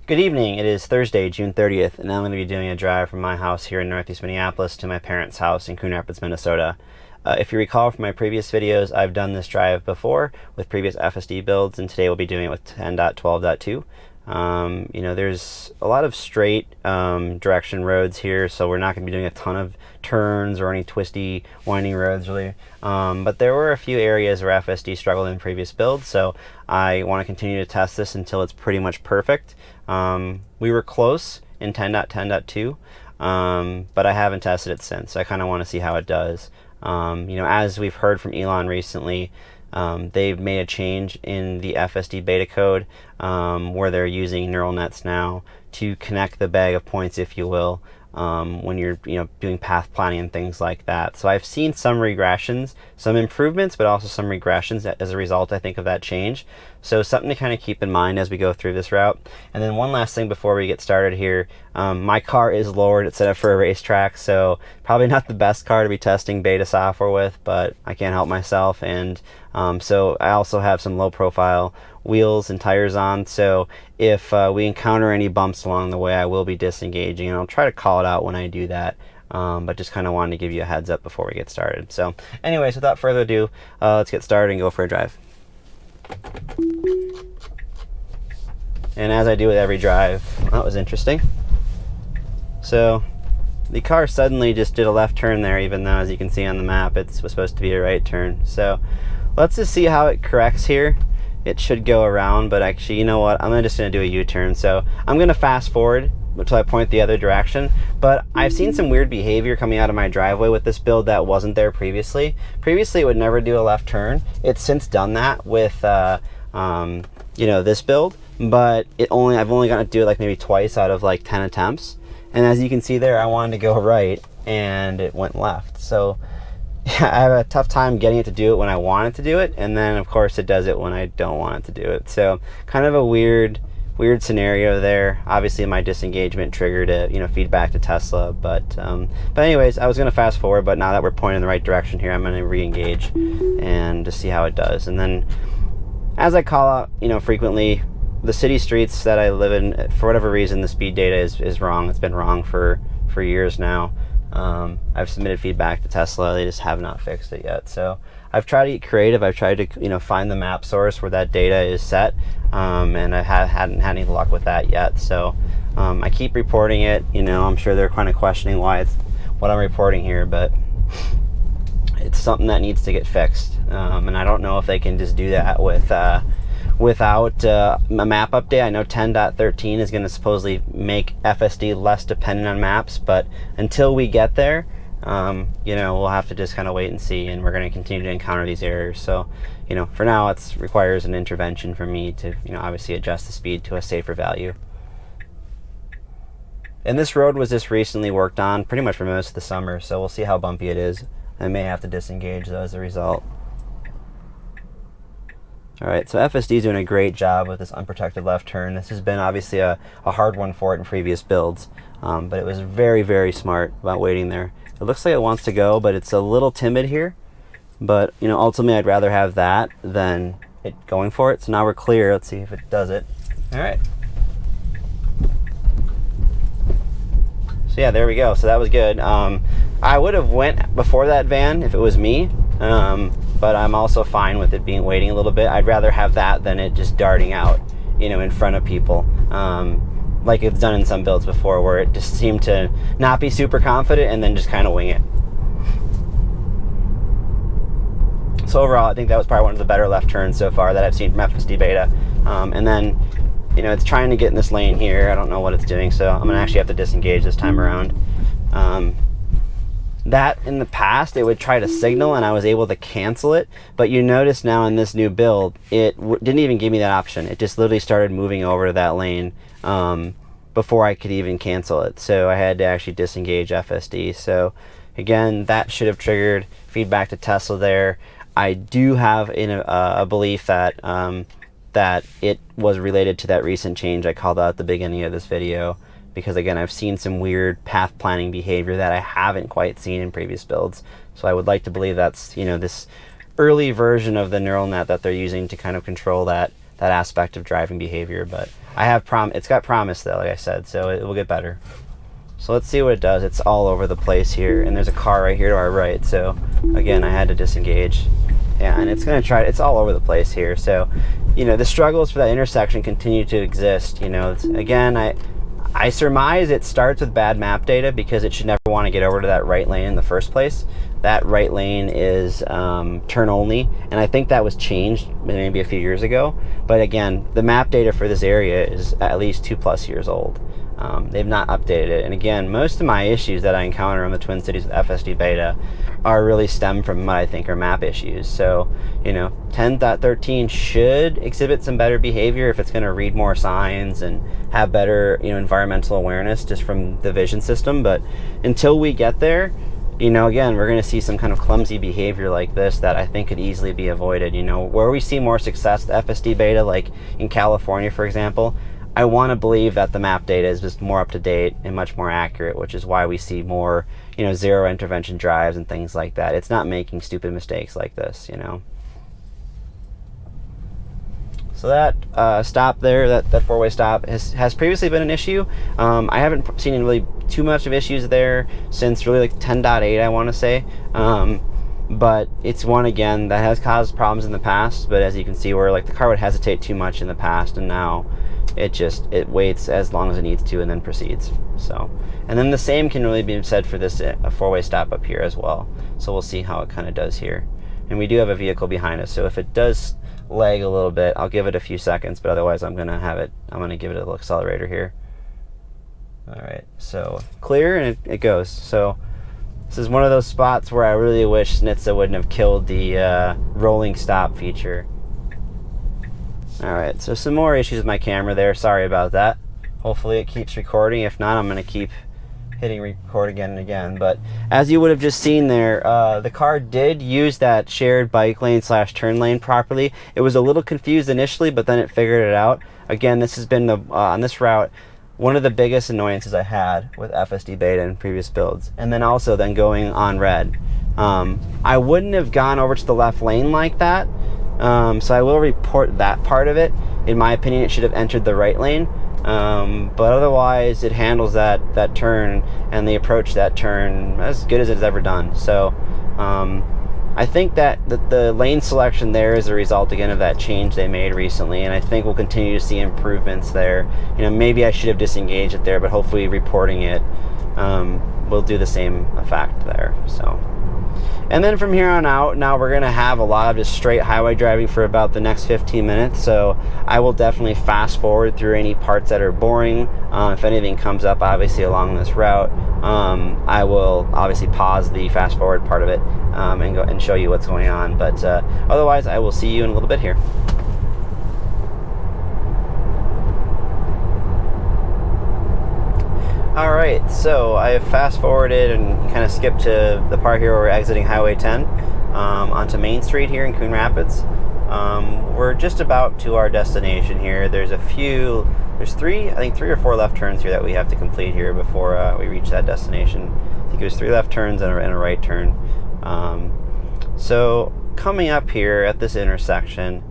Good evening. It is Thursday, June 30th, and I'm going to be doing a drive from my house here in northeast Minneapolis to my parents' house in Coon Rapids, Minnesota. If you recall from my previous videos, I've done this drive before with previous FSD builds, and today we'll be doing it with 10.12.2. There's a lot of straight direction roads here, so we're not going to be doing a ton of turns or any twisty, winding roads really. But there were a few areas where FSD struggled in previous builds, so I want to continue to test this until it's pretty much perfect. We were close in 10.10.2, but I haven't tested it since. I kind of want to see how it does. As we've heard from Elon recently, they've made a change in the FSD Beta code where they're using neural nets now to connect the bag of points, if you will, when you're doing path planning and things like that. So I've seen some regressions, some improvements, but also some regressions as a result, I think, of that change. So something to kind of keep in mind as we go through this route. And then one last thing before we get started here, my car is lowered. It's set up for a racetrack, so probably not the best car to be testing beta software with, but I can't help myself. And so I also have some low profile wheels and tires on, so if we encounter any bumps along the way, I will be disengaging, and I'll try to call it out when I do that, but just kind of wanted to give you a heads up before we get started. So anyways, without further ado, let's get started and go for a drive. And as I do with every drive, that was interesting. So the car suddenly just did a left turn there, even though, as you can see on the map, it was supposed to be a right turn. So let's just see how it corrects here. It should go around, but actually, you know what? I'm just going to do a U-turn. So I'm going to fast forward until I point the other direction. But I've seen some weird behavior coming out of my driveway with this build that wasn't there previously. Previously, it would never do a left turn. It's since done that with, this build. But I've only gotten to do it like maybe twice out of like 10 attempts. And as you can see there, I wanted to go right, and it went left. So yeah, I have a tough time getting it to do it when I want it to do it, and then of course it does it when I don't want it to do it. So kind of a weird scenario there. Obviously my disengagement triggered a feedback to Tesla, but anyways, I was going to fast forward, but now that we're pointing in the right direction here, I'm going to re-engage and just see how it does. And then as I call out frequently, the city streets that I live in, for whatever reason, the speed data is wrong. It's been wrong for years now. I've submitted feedback to Tesla. They just have not fixed it yet. So I've tried to get creative. I've tried to find the map source where that data is set, and I hadn't had any luck with that yet. So I keep reporting it. I'm sure they're kind of questioning why it's what I'm reporting here, but it's something that needs to get fixed. And I don't know if they can just do that without a map update. I know 10.13 is going to supposedly make FSD less dependent on maps, but until we get there, we'll have to just kind of wait and see, and we're going to continue to encounter these errors. So, for now, it requires an intervention for me to, obviously adjust the speed to a safer value. And this road was just recently worked on pretty much for most of the summer, so we'll see how bumpy it is. I may have to disengage though as a result. Alright, so FSD is doing a great job with this unprotected left turn. This has been obviously a hard one for it in previous builds, but it was very, very smart about waiting there. It looks like it wants to go, but it's a little timid here. But, ultimately I'd rather have that than it going for it. So now we're clear. Let's see if it does it. Alright. So yeah, there we go. So that was good. I would have went before that van if it was me. But I'm also fine with it waiting a little bit. I'd rather have that than it just darting out, in front of people, like it's done in some builds before, where it just seemed to not be super confident and then just kind of wing it. So overall, I think that was probably one of the better left turns so far that I've seen from FSD Beta. And then, it's trying to get in this lane here. I don't know what it's doing, so I'm gonna actually have to disengage this time around. That in the past, it would try to signal and I was able to cancel it, but you notice now in this new build, it didn't even give me that option. It just literally started moving over to that lane before I could even cancel it. So I had to actually disengage FSD. So again, that should have triggered feedback to Tesla there. I do have a belief that that it was related to that recent change I called out at the beginning of this video, because again, I've seen some weird path planning behavior that I haven't quite seen in previous builds. So I would like to believe that's, this early version of the neural net that they're using to kind of control that that aspect of driving behavior. But I have it's got promise though, like I said, so it will get better. So let's see what it does. It's all over the place here, and there's a car right here to our right. So again, I had to disengage. Yeah, and it's going to try, it's all over the place here. So, you know, the struggles for that intersection continue to exist. You know, again, I surmise it starts with bad map data, because it should never want to get over to that right lane in the first place. That right lane is turn only, and I think that was changed maybe a few years ago. But again, the map data for this area is at least 2+ years old. They've not updated it. And again, most of my issues that I encounter in the Twin Cities with FSD Beta are really stem from what I think are map issues. So, you know, 10.13 should exhibit some better behavior if it's going to read more signs and have better, you know, environmental awareness just from the vision system. But until we get there, you know, again, we're going to see some kind of clumsy behavior like this that I think could easily be avoided. You know, where we see more success with FSD Beta, like in California, for example, I want to believe that the map data is just more up to date and much more accurate, which is why we see more, you know, zero intervention drives and things like that. It's not making stupid mistakes like this, you know. So that stop there, that four-way stop has previously been an issue. I haven't seen really too much of issues there since really like 10.8, I want to say. But it's one, again, that has caused problems in the past. But as you can see, where like the car would hesitate too much in the past, and now it waits as long as it needs to and then proceeds. So, and then the same can really be said for this a four-way stop up here as well. So we'll see how it kind of does here. And we do have a vehicle behind us, so if it does lag a little bit, I'll give it a few seconds, but otherwise I'm gonna give it a little accelerator here. All right, so clear, and it goes. So this is one of those spots where I really wish Snitza wouldn't have killed the rolling stop feature. All right, so some more issues with my camera there. Sorry about that. Hopefully it keeps recording. If not, I'm going to keep hitting record again and again. But as you would have just seen there, the car did use that shared bike lane / turn lane properly. It was a little confused initially, but then it figured it out. Again, this has been on this route one of the biggest annoyances I had with FSD Beta in previous builds. And then also going on red. I wouldn't have gone over to the left lane like that. So I will report that part of it. In my opinion, it should have entered the right lane. But otherwise, it handles that turn and the approach to that turn as good as it's ever done. So I think that the lane selection there is a result, again, of that change they made recently, and I think we'll continue to see improvements there. You know, maybe I should have disengaged it there, but hopefully reporting it will do the same effect there. So. And then from here on out, now we're going to have a lot of just straight highway driving for about the next 15 minutes. So I will definitely fast forward through any parts that are boring. If anything comes up, obviously, along this route, I will obviously pause the fast forward part of it and go and show you what's going on. But otherwise, I will see you in a little bit here. All right, so I have fast forwarded and kind of skipped to the part here where we're exiting Highway 10 onto Main Street here in Coon Rapids. We're just about to our destination here. There's three or four left turns here that we have to complete here before we reach that destination. I think it was 3 left turns and a right turn. So coming up here at this intersection,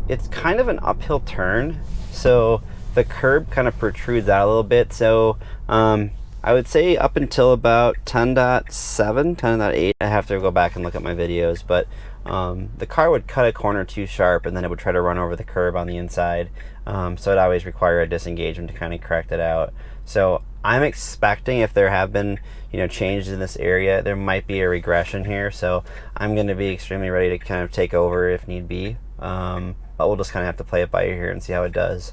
it's kind of an uphill turn. So the curb kind of protrudes out a little bit. So I would say up until about 10.7, 10.8, I have to go back and look at my videos, but the car would cut a corner too sharp and then it would try to run over the curb on the inside. So it'd always require a disengagement to kind of correct it out. So I'm expecting, if there have been, you know, changes in this area, there might be a regression here. So I'm going to be extremely ready to kind of take over if need be. But we'll just kind of have to play it by ear here and see how it does.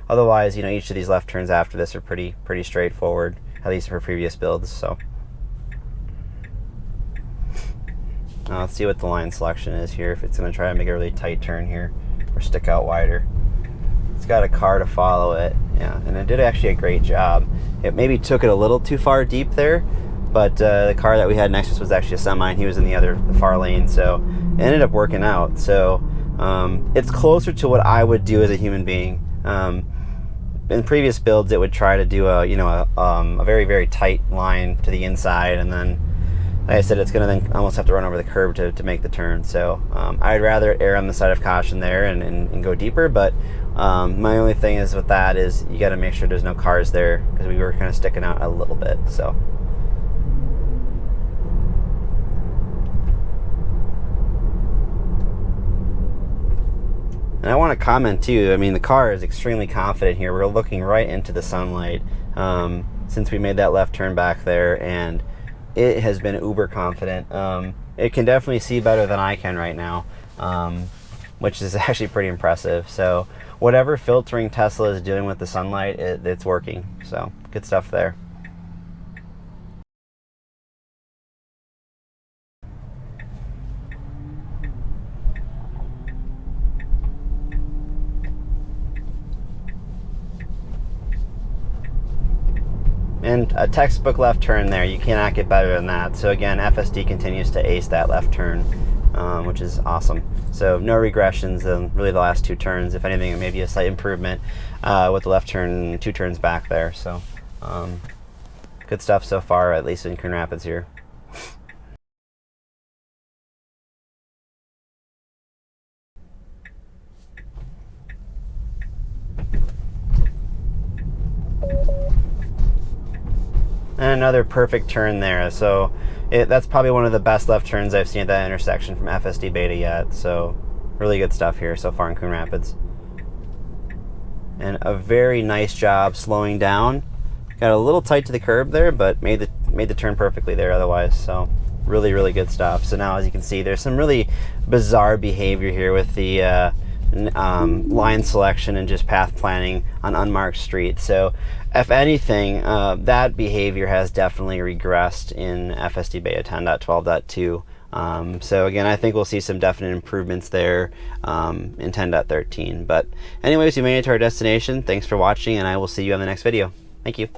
Otherwise, you know, each of these left turns after this are pretty straightforward, at least for previous builds. So let's see what the line selection is here, if it's going to try to make a really tight turn here or stick out wider. It's got a car to follow it, yeah, and it did actually a great job. It maybe took it a little too far deep there, but the car that we had next to us was actually a semi, and he was in the far lane, so it ended up working out. So it's closer to what I would do as a human being. In previous builds, it would try to do a very, very tight line to the inside, and then like I said, it's going to then almost have to run over the curb to make the turn. So I'd rather err on the side of caution there and go deeper. But my only thing is with that is you got to make sure there's no cars there, because we were kind of sticking out a little bit. So. And I want to comment too, I mean, the car is extremely confident here. We're looking right into the sunlight since we made that left turn back there, and it has been uber confident. It can definitely see better than I can right now, which is actually pretty impressive. So whatever filtering Tesla is doing with the sunlight, it's working. So good stuff there. And a textbook left turn there. You cannot get better than that. So again, FSD continues to ace that left turn, which is awesome. So no regressions in really the last 2 turns. If anything, maybe a slight improvement with the left turn 2 turns back there. So good stuff so far, at least in Coon Rapids here. And another perfect turn there. So that's probably one of the best left turns I've seen at that intersection from FSD Beta yet. So really good stuff here so far in Coon Rapids. And a very nice job slowing down. Got a little tight to the curb there, but made the turn perfectly there otherwise. So really, really good stuff. So now, as you can see, there's some really bizarre behavior here with the line selection and just path planning on unmarked streets. So if anything, that behavior has definitely regressed in FSD Beta 10.12.2. So again, I think we'll see some definite improvements there in 10.13. But anyways, we made it to our destination. Thanks for watching, and I will see you on the next video. Thank you.